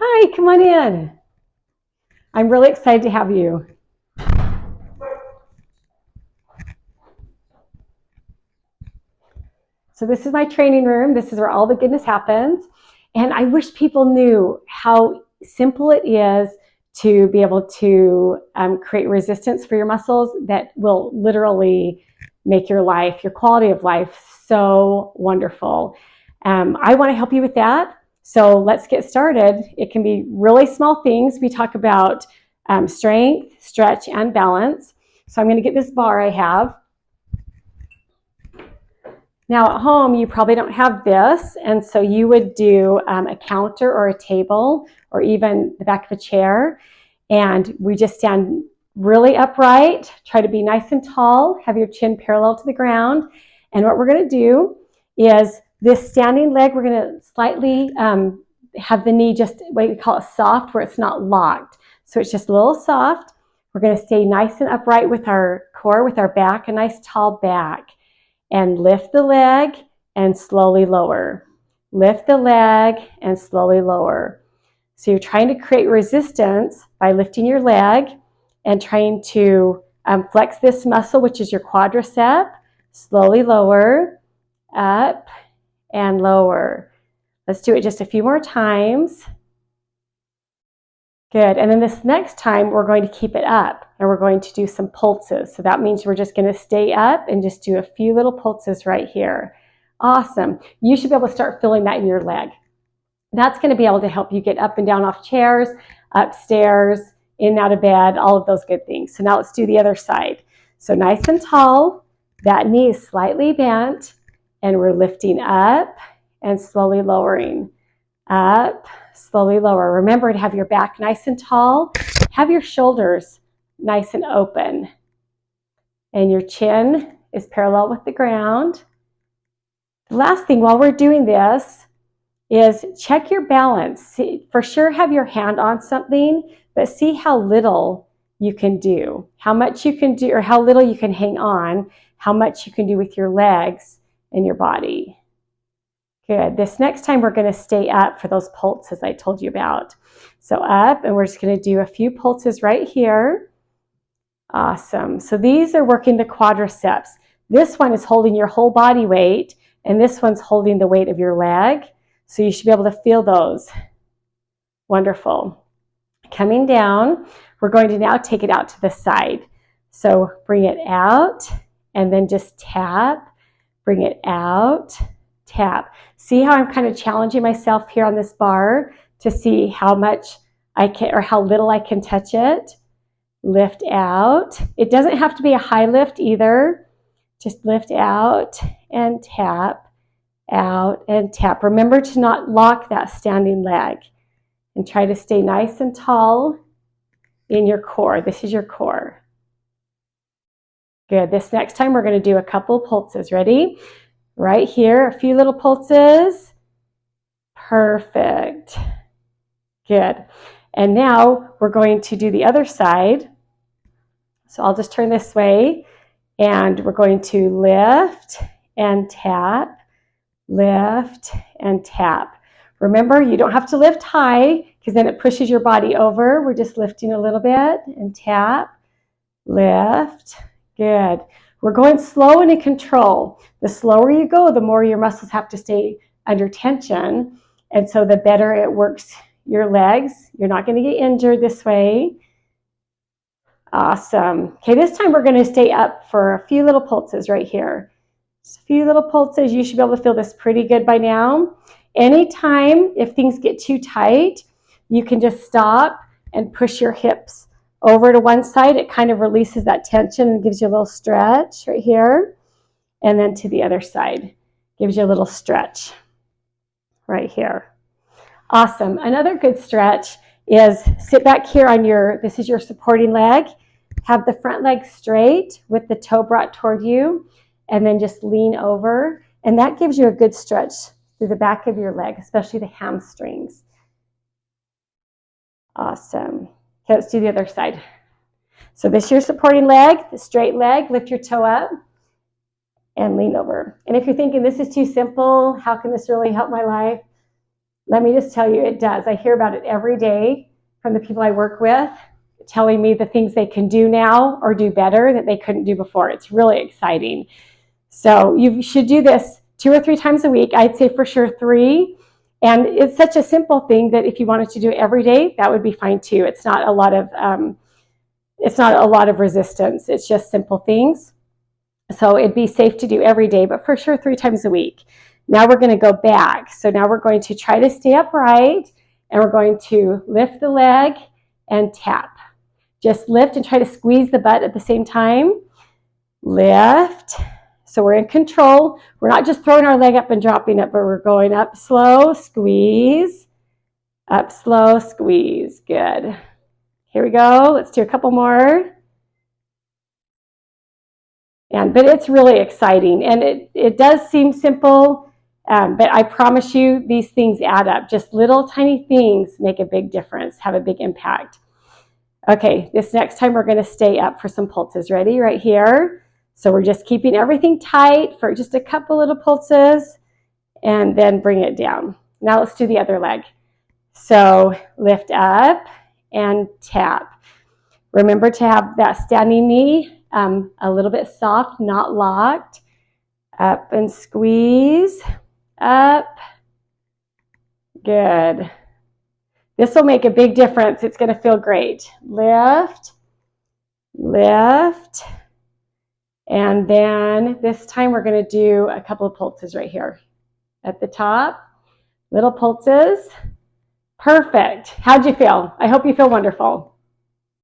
Hi, come on in. I'm really excited to have you. So this is my training room. This is where all the goodness happens. And I wish people knew how simple it is to be able to create resistance for your muscles that will literally make your life, your quality of life, so wonderful. I want to help you with that. So let's get started. It can be really small things. We talk about strength, stretch, and balance. So I'm going to get this bar I have. Now at home, you probably don't have this, and so you would do a counter or a table or even the back of a chair, and we just stand really upright, try to be nice and tall, have your chin parallel to the ground, and what we're going to do is this standing leg, we're going to slightly have the knee just, what we call it soft, where it's not locked, so it's just a little soft. We're going to stay nice and upright with our core, with our back, a nice tall back. And lift the leg and slowly lower. Lift the leg and slowly lower. So you're trying to create resistance by lifting your leg and trying to flex this muscle, which is your quadricep. Slowly lower, up and lower. Let's do it just a few more times. Good. And then this next time, we're going to keep it up and we're going to do some pulses. So that means we're just going to stay up and just do a few little pulses right here. Awesome. You should be able to start feeling that in your leg. That's going to be able to help you get up and down off chairs, upstairs, in and out of bed, all of those good things. So now let's do the other side. So nice and tall, that knee is slightly bent, and we're lifting up and slowly lowering. Up, slowly lower. Remember to have your back nice and tall. Have your shoulders nice and open. And your chin is parallel with the ground. The last thing while we're doing this is check your balance. See, for sure have your hand on something, but see how little you can do. How much you can do, or how little you can hang on, how much you can do with your legs and your body. Good. This next time we're going to stay up for those pulses I told you about. So up, and we're just going to do a few pulses right here. Awesome. So these are working the quadriceps. This one is holding your whole body weight, and this one's holding the weight of your leg. So you should be able to feel those. Wonderful. Coming down, we're going to now take it out to the side. So bring it out, and then just tap. Bring it out. Tap. See how I'm kind of challenging myself here on this bar to see how much I can, or how little I can touch it. Lift out. It doesn't have to be a high lift either. Just lift out and tap, out and tap. Remember to not lock that standing leg and try to stay nice and tall in your core. This is your core. Good. This next time we're going to do a couple pulses. Ready? Right here, a few little pulses. Perfect. Good. And now we're going to do the other side. So I'll just turn this way, and we're going to lift and tap, lift and tap. Remember, you don't have to lift high because then it pushes your body over. We're just lifting a little bit and tap, lift. Good. We're going slow and in control. The slower you go, the more your muscles have to stay under tension. And so the better it works your legs. You're not going to get injured this way. Awesome. Okay, this time we're going to stay up for a few little pulses right here. Just a few little pulses. You should be able to feel this pretty good by now. Anytime, if things get too tight, you can just stop and push your hips over to one side. It kind of releases that tension and gives you a little stretch right here. And then to the other side, gives you a little stretch right here. Awesome. Another good stretch is sit back here on this is your supporting leg. Have the front leg straight with the toe brought toward you, and then just lean over. And that gives you a good stretch through the back of your leg, especially the hamstrings. Awesome. Okay, let's do the other side. So this is your supporting leg, the straight leg. Lift your toe up and lean over. And if you're thinking this is too simple, how can this really help my life? Let me just tell you, it does. I hear about it every day from the people I work with, telling me the things they can do now or do better that they couldn't do before. It's really exciting. So you should do this 2 or 3 times a week. I'd say for sure 3. And it's such a simple thing that if you wanted to do it every day, that would be fine too. It's not a lot of resistance. It's just simple things. So it'd be safe to do every day, but for sure 3 times a week. Now we're going to go back. So now we're going to try to stay upright, and we're going to lift the leg and tap. Just lift and try to squeeze the butt at the same time. Lift. So we're in control. We're not just throwing our leg up and dropping it, but we're going up slow, squeeze, up slow, squeeze. Good. Here we go. Let's do a couple more. But it's really exciting, and it does seem simple, but I promise you these things add up. Just little tiny things make a big difference, have a big impact. Okay, this next time we're going to stay up for some pulses. Ready? Right here. So we're just keeping everything tight for just a couple little pulses, and then bring it down. Now let's do the other leg. So lift up and tap. Remember to have that standing knee a little bit soft, not locked. Up and squeeze. Up. Good. This will make a big difference. It's going to feel great. Lift. Lift. And then this time we're going to do a couple of pulses right here at the top. Little pulses. Perfect. How'd you feel? I hope you feel wonderful.